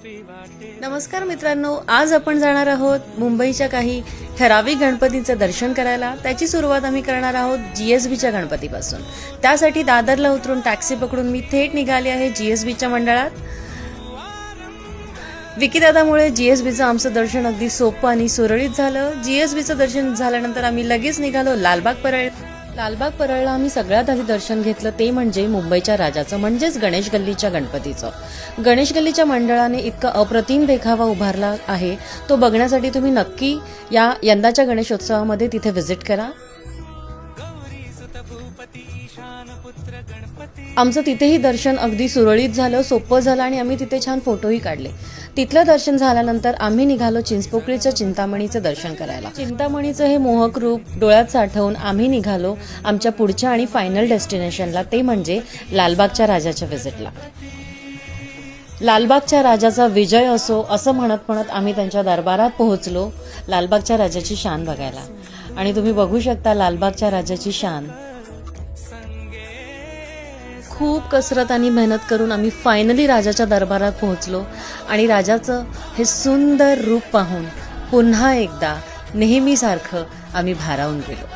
नमस्कार मित्रांनो, आज आपण जाणार आहोत मुंबईच्या काही ठराविक गणपतीचं दर्शन करायला। त्याची सुरुवात आम्ही करणार आहोत जीएसबीच्या गणपतीपासून। त्यासाठी दादरला उतरून टॅक्सी पकडून मी थेट निघाले आहे जीएसबीच्या मंडळात। विकी दादामुळे जीएसबीचं आमचं दर्शन अगदी सोपं आणि सुरळीत झालं। जीएसबीचं दर्शन झाल्यानंतर आम्ही लगेच निघालो लालबाग परळ। लालबाग परळला आम्ही सगळ्यात आधी दर्शन घेतलं ते म्हणजे मुंबईच्या राजाचं, म्हणजेच गणेश गल्लीच्या गणपतीचं। गणेश गल्लीच्या मंडळाने इतका अप्रतिम देखावा उभारला आहे, तो बघण्यासाठी तुम्ही नक्की या यंदाच्या गणेशोत्सवामध्ये तिथे व्हिजिट करा। आमचं तिथेही दर्शन अगदी सुरळीत झालं, सोपं झालं आणि आम्ही तिथे छान फोटोही काढले। तिथलं दर्शन झाल्यानंतर आम्ही निघालो चिंचपोकळीच्या चिंतामणीचं दर्शन करायला। चिंतामणीचं हे मोहक रूप डोळ्यात साठवून आम्ही निघालो आमच्या पुढच्या आणि फायनल डेस्टिनेशनला, ते म्हणजे लालबागच्या राजाच्या व्हिजिटला। लालबागच्या राजाचा विजय असो असं म्हणत म्हणत आम्ही त्यांच्या दरबारात पोहोचलो लालबागच्या राजाची शान बघायला। आणि तुम्ही बघू शकता लालबागच्या राजाची शान। खूप कसरत आणि मेहनत करून आम्ही फायनली राजाच्या दरबारात पोहोचलो आणि राजाचं हे सुंदर रूप पाहून पुन्हा एकदा नेहमीसारखं आम्ही भारावून गेलो।